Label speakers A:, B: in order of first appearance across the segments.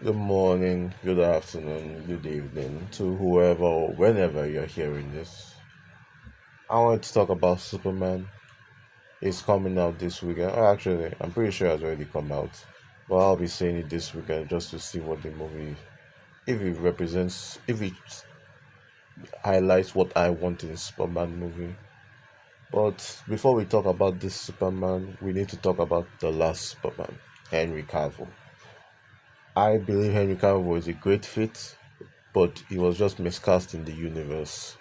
A: Good morning, good afternoon, good evening to whoever or whenever you're hearing this. I wanted to talk about Superman. It's coming out this weekend. Oh, actually, I'm pretty sure it's already come out. But I'll be saying it this weekend just to see what the movie, if it highlights what I want in a Superman movie. But before we talk about this Superman, we need to talk about the last Superman, Henry Cavill. I believe Henry Cavill is a great fit, but he was just miscast in the universe.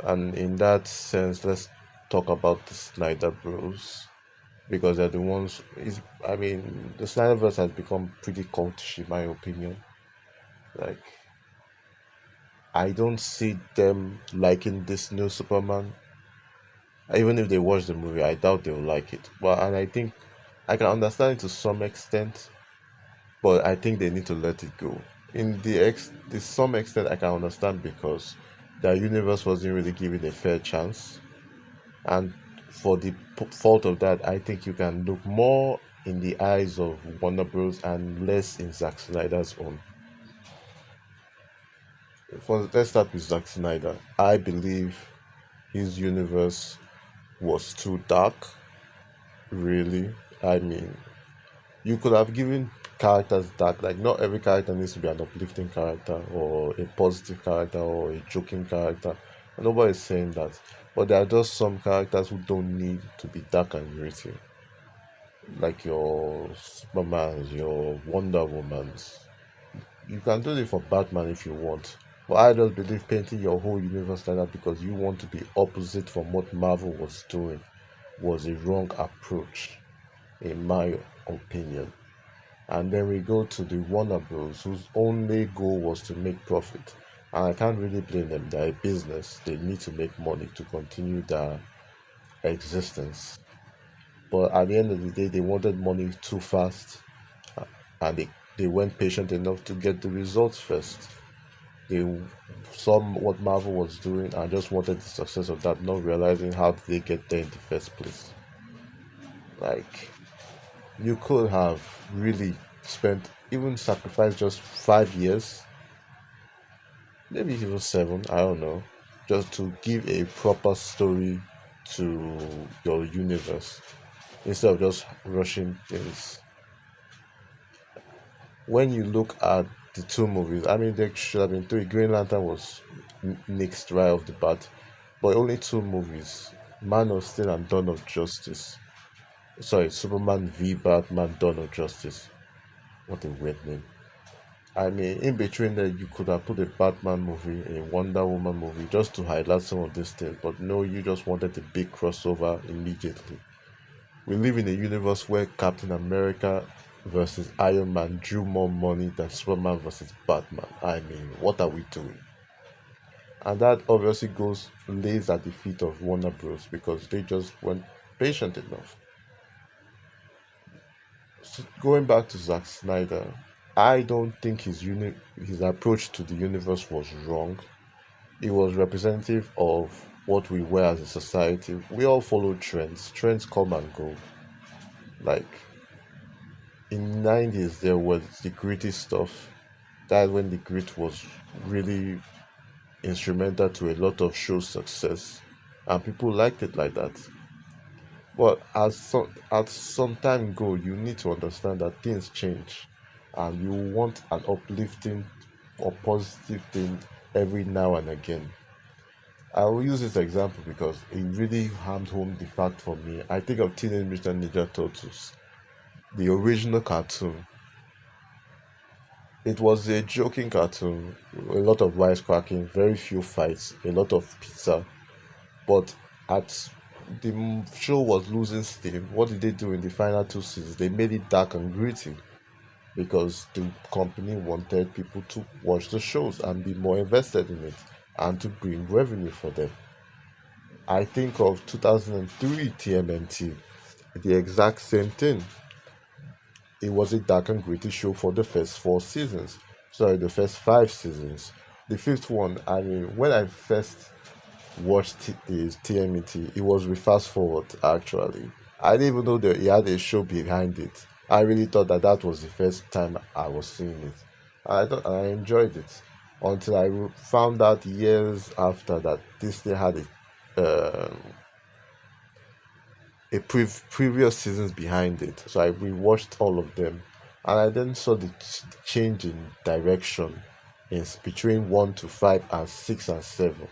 A: And in that sense, let's talk about the Snyder Bros because they're the ones. The Snyderverse has become pretty cultish, in my opinion. Like, I don't see them liking this new Superman. Even if they watch the movie, I doubt they'll like it. And I think I can understand it to some extent, but I think they need to let it go. To some extent, I can understand because their universe wasn't really given a fair chance, and for the fault of that, I think you can look more in the eyes of Warner Bros. And less in Zack Snyder's own. Let's start with Zack Snyder. I believe his universe was too dark. Really, I mean, you could have given characters dark. Like, not every character needs to be an uplifting character or a positive character or a joking character. Nobody's saying that, but there are just some characters who don't need to be dark and gritty, like your Supermans, your Wonder Womans. You can do it for Batman if you want, but I just believe painting your whole universe like that because you want to be opposite from what Marvel was doing was a wrong approach, in my opinion. And then we go to the Warner Bros., whose only goal was to make profit. And I can't really blame them. They're a business. They need to make money to continue their existence. But at the end of the day, they wanted money too fast, and they weren't patient enough to get the results first. They saw what Marvel was doing and just wanted the success of that, not realizing how did they get there in the first place. Like, you could have really spent, even sacrificed just 5 years, maybe even seven, I don't know, just to give a proper story to your universe instead of just rushing things. When you look at the two movies, I mean, there should have been three. Green Lantern was nixed right off the bat, but only two movies: Man of Steel and Dawn of Justice. Sorry, Superman v Batman: Dawn of Justice. What a weird name. I mean, in between there, you could have put a Batman movie, a Wonder Woman movie, just to highlight some of these things. But no, you just wanted a big crossover immediately. We live in a universe where Captain America versus Iron Man drew more money than Superman versus Batman. I mean, what are we doing? And that obviously lays at the feet of Warner Bros. Because they just weren't patient enough. So going back to Zack Snyder, I don't think his approach to the universe was wrong. It was representative of what we were as a society. We all follow trends. Trends come and go. Like, in the 90s there was the gritty stuff. That's when the grit was really instrumental to a lot of show success, and people liked it like that. But as some time go, you need to understand that things change, and you want an uplifting or positive thing every now and again. I will use this example because it really hammed home the fact for me. I think of Teenage Mutant Ninja Turtles, the original cartoon. It was a joking cartoon, a lot of wisecracking, very few fights, a lot of pizza. But at show was losing steam. What did they do in the final two seasons? They made it dark and gritty because the company wanted people to watch the shows and be more invested in it and to bring revenue for them. I think of 2003 TMNT, the exact same thing. It was a dark and gritty show for the first 4 seasons. Sorry, the first 5 seasons. The fifth one, I mean, when I first watched his TMT, it was with fast forward actually. I didn't even know that he had a show behind it. I really thought that that was the first time I was seeing it. I enjoyed it until found out years after that Disney had a previous seasons behind it. So I rewatched all of them, and I then saw the change in direction in between 1 to 5 and 6 and 7.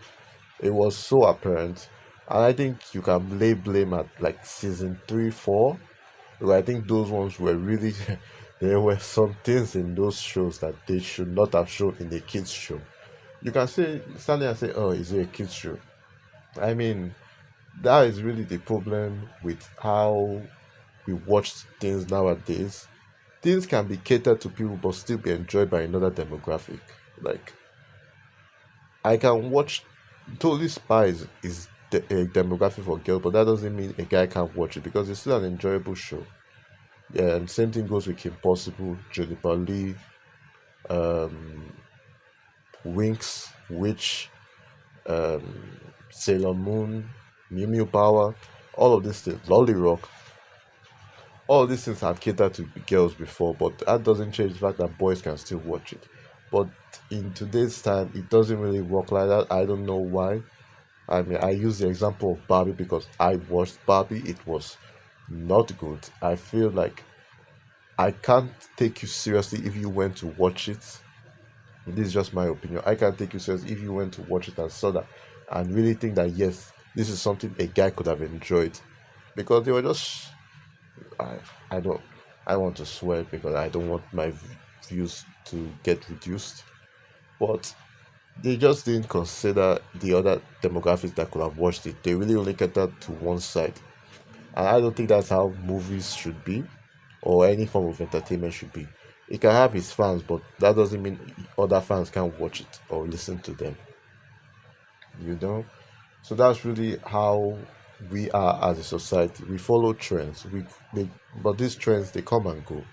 A: It was so apparent, and I think you can lay blame at like season 3, 4. Because I think those ones were really there were some things in those shows that they should not have shown in a kids show. You can say stand there and say, "Oh, is it a kids show?" I mean, that is really the problem with how we watch things nowadays. Things can be catered to people but still be enjoyed by another demographic. Like I can watch Totally Spies is a demographic for girls, but that doesn't mean a guy can't watch it because it's still an enjoyable show. Yeah, and same thing goes with Impossible, Juniper Lee, um, Winx, Witch, Sailor Moon, Mew Mew Power, all of these things, Lolly Rock, all these things have catered to girls before, but that doesn't change the fact that boys can still watch it. But in today's time, it doesn't really work like that. I don't know why. I mean, I use the example of Barbie because I watched Barbie. It was not good. I feel like I can't take you seriously if you went to watch it. This is just my opinion. I can't take you seriously if you went to watch it and saw that and really think that yes, this is something a guy could have enjoyed because they were just I I don't I want to swear because I don't want my views to get reduced. But they just didn't consider the other demographics that could have watched it. They really only catered to one side. And I don't think that's how movies should be or any form of entertainment should be. It can have its fans, but that doesn't mean other fans can't watch it or listen to them, you know? So that's really how we are as a society. We follow trends. But these trends they come and go.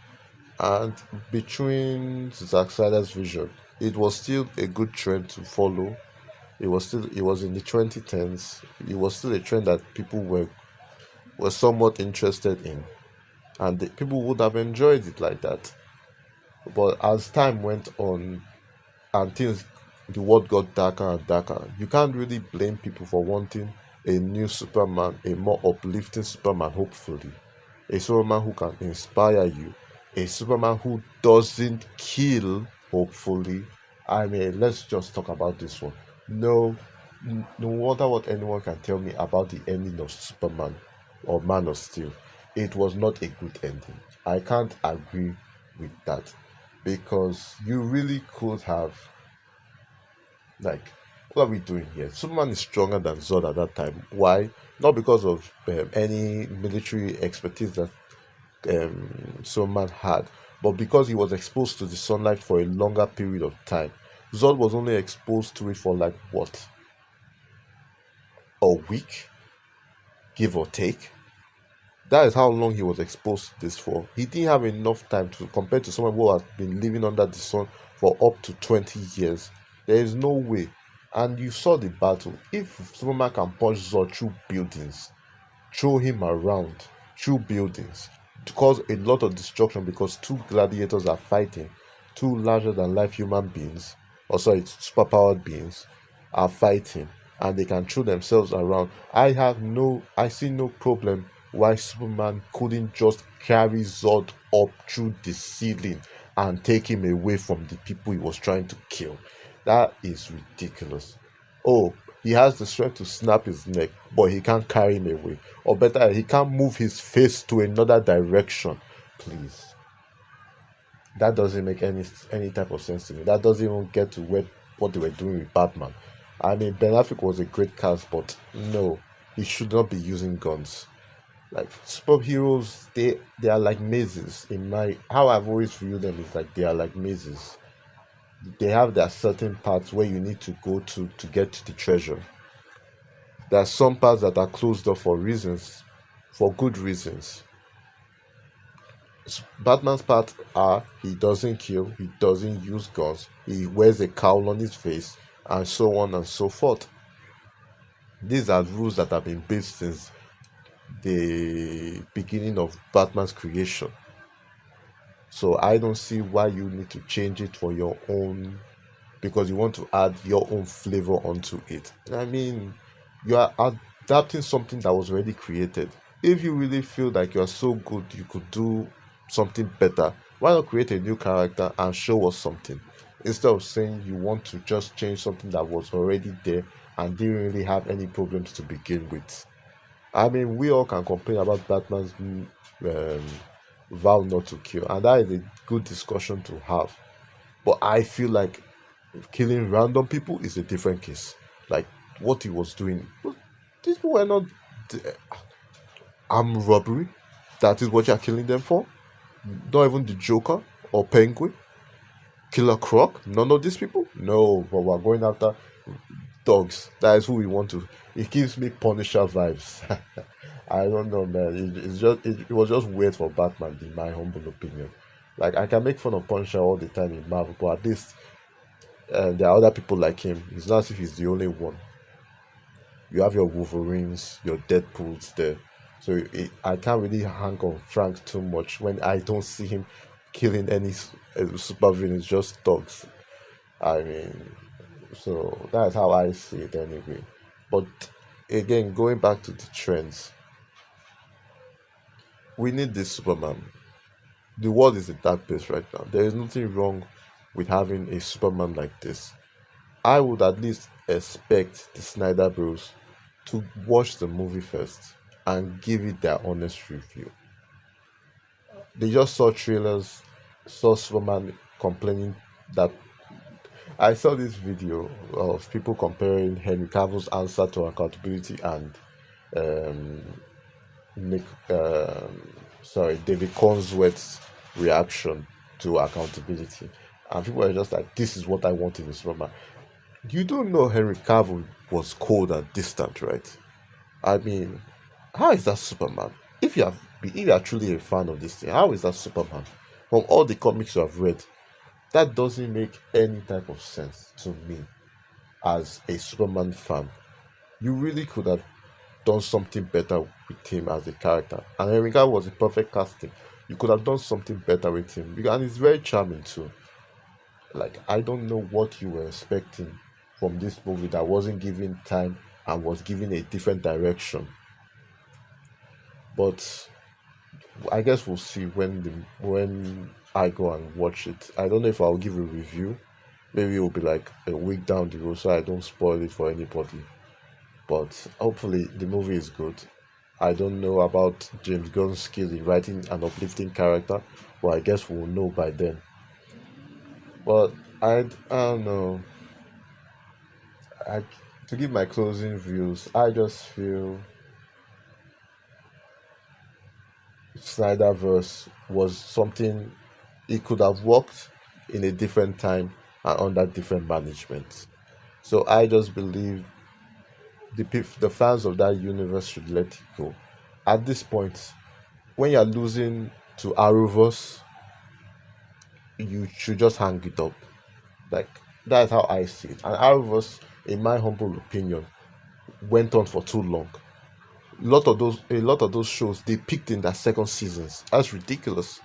A: And between Zack Snyder's vision, it was still a good trend to follow. It was in the 2010s. It was still a trend that people were somewhat interested in, and people would have enjoyed it like that. But as time went on and the world got darker and darker, you can't really blame people for wanting a new Superman, a more uplifting Superman, hopefully. A Superman who can inspire you, a Superman who doesn't kill, hopefully. I mean, let's just talk about this one. No, no matter what anyone can tell me about the ending of Superman or Man of Steel, it was not a good ending. I can't agree with that because you really could have, like, what are we doing here? Superman is stronger than Zod at that time. Why? Not because of any military expertise that Superman had, but because he was exposed to the sunlight for a longer period of time. Zod was only exposed to it for like what, a week, give or take. That is how long he was exposed to this for. He didn't have enough time to compare to someone who has been living under the sun for up to 20 years. There is no way. And you saw the battle. If Superman can punch Zod through buildings, throw him around, through buildings, to cause a lot of destruction because two gladiators are fighting, two larger than life human beings, or sorry, superpowered beings, are fighting and they can throw themselves around. I see no problem why Superman couldn't just carry Zod up through the ceiling and take him away from the people he was trying to kill. That is ridiculous. Oh, he has the strength to snap his neck, but he can't carry him away. Or better, he can't move his face to another direction. Please. That doesn't make any type of sense to me. That doesn't even get to what they were doing with Batman. I mean, Ben Affleck was a great cast, but no, he should not be using guns. Like superheroes, they are like mazes. In my how I've always viewed them is like they are like mazes. They have their certain parts where you need to go to get to the treasure. There are some parts that are closed off for reasons, for good reasons. Batman's parts are he doesn't kill, he doesn't use guns, he wears a cowl on his face, and so on and so forth. These are rules that have been based since the beginning of Batman's creation. So I don't see why you need to change it for your own, because you want to add your own flavor onto it. I mean, you are adapting something that was already created. If you really feel like you are so good, you could do something better, why not create a new character and show us something? Instead of saying you want to just change something that was already there and didn't really have any problems to begin with. I mean, we all can complain about Batman's um, vow not to kill, and that is a good discussion to have. But I feel like killing random people is a different case. Like what he was doing, these people were not armed robbery. That is what you're killing them for. Not even the Joker or Penguin, Killer Croc. None of these people. No, but we're going after dogs. That is who we want to. It gives me Punisher vibes. I don't know, man. It was just weird for Batman, in my humble opinion. Like I can make fun of Punisher all the time in Marvel, but at least there are other people like him. It's not as if he's the only one. You have your Wolverines, your Deadpools there. So I can't really hang on Frank too much when I don't see him killing any super villains, just dogs. I mean, so that's how I see it anyway. But again, going back to the trends, we need this Superman. The world is a dark place right now. There is nothing wrong with having a Superman like this. I would at least expect the Snyder Bros to watch the movie first and give it their honest review. They just saw trailers, saw Superman complaining that I saw this video of people comparing Henry Cavill's answer to accountability and um, Nick, David Cornsworth's reaction to accountability, and people are just like, "This is what I want in a Superman." You don't know Henry Cavill was cold and distant, right? I mean, how is that Superman? If you are truly a fan of this thing, how is that Superman? From all the comics you have read, that doesn't make any type of sense to me as a Superman fan. You really could have done something better with him as a character. And Henry Cavill was a perfect casting. You could have done something better with him. And he's very charming too. Like I don't know what you were expecting from this movie that wasn't given time and was given a different direction. But I guess we'll see when I go and watch it. I don't know if I'll give a review. Maybe it will be like a week down the road, so I don't spoil it for anybody. But hopefully the movie is good. I don't know about James Gunn's skill in writing an uplifting character, but I guess we'll know by then. But I don't know. I, to give my closing views, I just feel Snyderverse was something it could have worked in a different time and under different management. So I just believe the fans of that universe should let it go. At this point, when you're losing to Arrowverse, you should just hang it up. Like that's how I see it. And Arrowverse, in my humble opinion, went on for too long. A lot of those shows they peaked in their second seasons. That's ridiculous.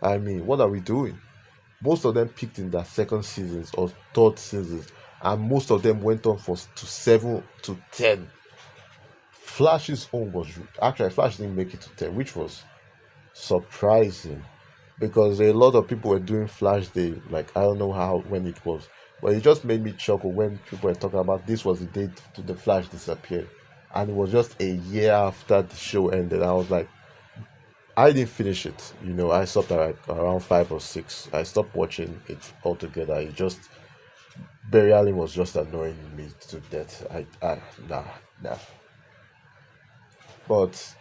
A: I mean, what are we doing? Most of them peaked in their second seasons or third seasons, and most of them went on for to 7 to 10. Flash's own was actually Flash didn't make it to 10, which was surprising because a lot of people were doing Flash Day. Like I don't know how when it was, but it just made me chuckle when people were talking about this was the date to the Flash disappeared, and it was just a year after the show ended. I was like, I didn't finish it. I stopped at like around 5 or 6. I stopped watching it altogether. It just Barry Allen was just annoying me to death. Nah, nah. But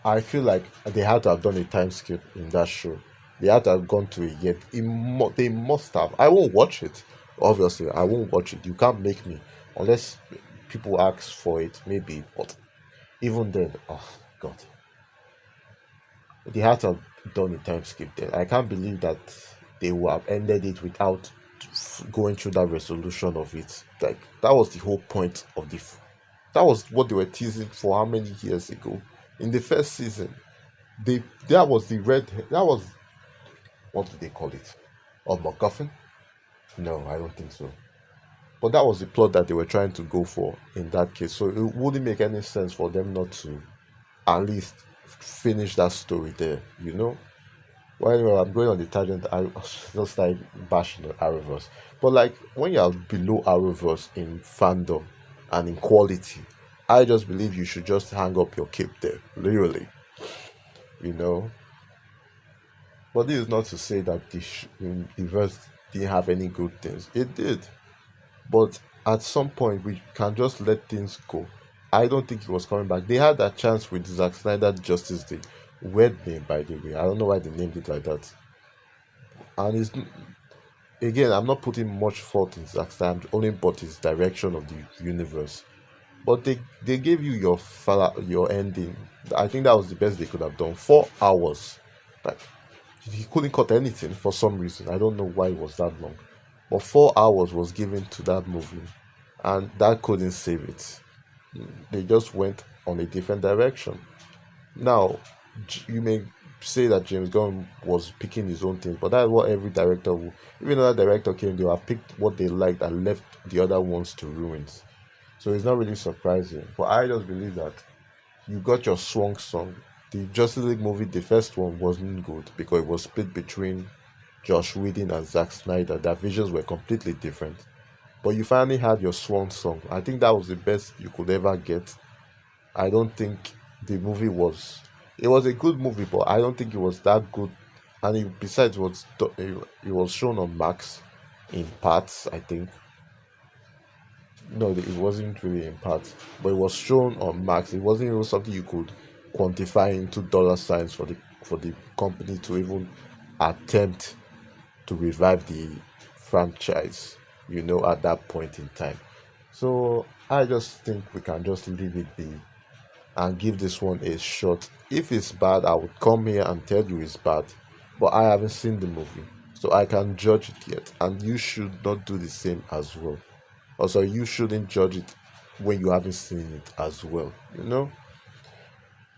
A: I feel like they had to have done a time skip in that show. They had to have gone to it yet. They must have. I won't watch it. Obviously, I won't watch it. You can't make me unless people ask for it. Maybe, but even then, oh God, they had to have done a time skip there. I can't believe that they would have ended it without going through that resolution of it. Like that was the whole point of that was what they were teasing for how many years ago in the first season. That was what do they call it? Or MacGuffin? No, I don't think so. But that was the plot that they were trying to go for in that case. So it wouldn't make any sense for them not to at least finish that story there, you know? Well, anyway, I'm going on the tangent. I just like bashing on Arrowverse. But like when you're below Arrowverse in fandom and in quality, I just believe you should just hang up your cape there, literally, you know? But this is not to say that the verse didn't have any good things. It did. But at some point, we can just let things go. I don't think he was coming back. They had that chance with Zack Snyder Justice League. Weird name, by the way. I don't know why they named it like that. And it's again, I'm not putting much fault in Zack Snyder, only but his direction of the universe. But they gave you your ending. I think that was the best they could have done. 4 hours, like he couldn't cut anything for some reason. I don't know why it was that long, but 4 hours was given to that movie, and that couldn't save it. They just went on a different direction. Now, you may say that James Gunn was picking his own things, but that's what every director will. If another director came, they will have picked what they liked and left the other ones to ruins. So it's not really surprising. But I just believe that you got your swan song. The Justice League movie, the first one, wasn't good because it was split between Josh Whedon and Zack Snyder. Their visions were completely different. But you finally had your swan song. I think that was the best you could ever get. I don't think the movie was. It was a good movie, but I don't think it was that good. And besides, it was shown on Max in parts. I think no, it wasn't really in parts, but it was shown on Max. It wasn't even something you could quantify into dollar signs for the company to even attempt to revive the franchise. At that point in time. So I just think we can just leave it be and give this one a shot. If it's bad, I would come here and tell you it's bad. But I haven't seen the movie, so I can't judge it yet. And you should not do the same as well. Also, you shouldn't judge it when you haven't seen it as well.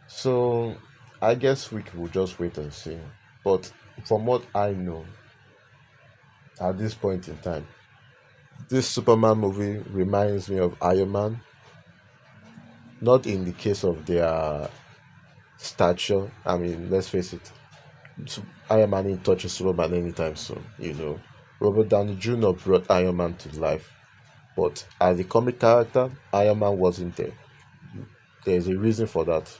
A: So I guess we will just wait and see. But from what I know at this point in time, this Superman movie reminds me of Iron Man, not in the case of their stature. I mean, let's face it, Iron Man ain't touching Superman anytime soon. Robert Downey Jr. brought Iron Man to life, but as a comic character, Iron Man wasn't there. There's a reason for that.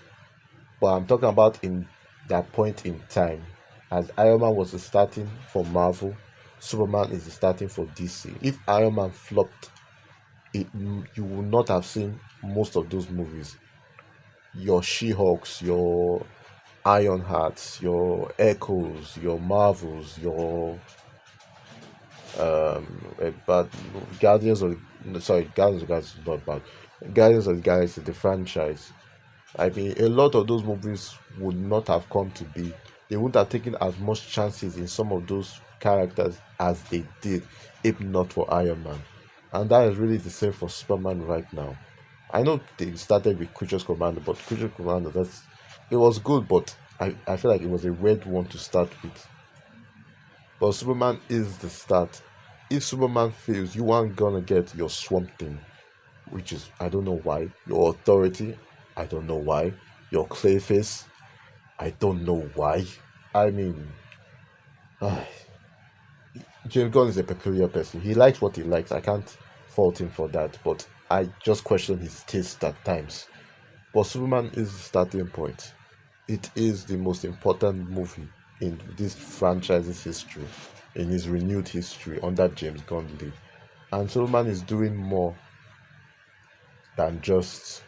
A: But I'm talking about in that point in time, as Iron Man was the starting for Marvel, Superman is the starting for DC. If Iron Man flopped, you would not have seen most of those movies. Your She-Hulks, your Ironhearts, your Echoes, your Marvels, your but Guardians of Guardians of the Galaxy is not bad. Guardians of the Galaxy, the franchise. I mean, a lot of those movies would not have come to be. They wouldn't have taken as much chances in some of those characters as they did, if not for Iron Man. And that is really the same for Superman right now. I know they started with Creatures Commander, but Creatures Commander, it was good, but I feel like it was a weird one to start with. But Superman is the start. If Superman fails, you aren't gonna get your Swamp Thing, which is, I don't know why. Your Authority, I don't know why. Your Clayface, I don't know why. I mean, James Gunn is a peculiar person. He likes what he likes. I can't fault him for that, but I just question his taste at times. But Superman is the starting point. It is the most important movie in this franchise's history, in his renewed history under James Gunn lead. And Superman is doing more than just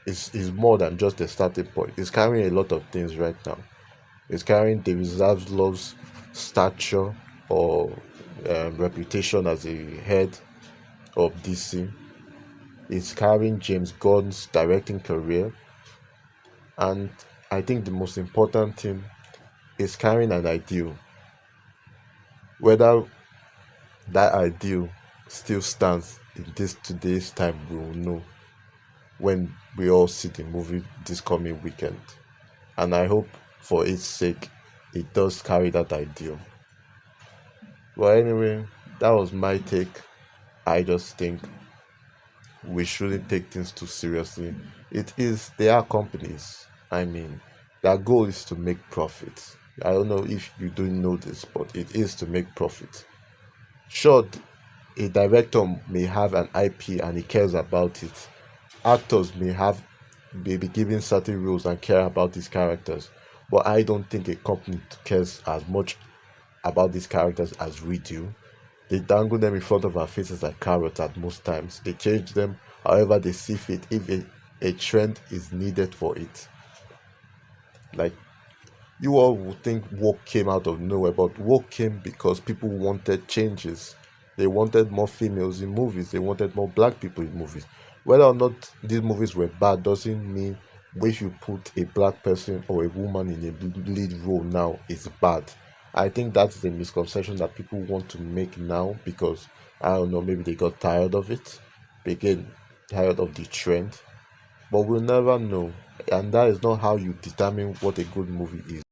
A: is more than just a starting point. It's carrying a lot of things right now. It's carrying David Zaslav's stature or reputation as a head of DC. It's carrying James Gunn's directing career. And I think the most important thing is carrying an ideal. Whether that ideal still stands in today's time, we will know when we all see the movie this coming weekend. And I hope for its sake it does carry that ideal. But anyway, that was my take. I just think we shouldn't take things too seriously. They are companies. I mean, their goal is to make profit. I don't know if you don't know this, but it is to make profit. Sure, a director may have an IP and he cares about it. Actors may be given certain roles and care about these characters, but I don't think a company cares as much about these characters as we do. They dangle them in front of our faces like carrots at most times. They change them however they see fit if a trend is needed for it. Like, you all would think woke came out of nowhere, but woke came because people wanted changes. They wanted more females in movies. They wanted more black people in movies. Whether or not these movies were bad doesn't mean if you put a black person or a woman in a lead role now is bad. I think that's the misconception that people want to make now because I don't know, maybe they got tired of it. They get tired of the trend. But we'll never know. And that is not how you determine what a good movie is.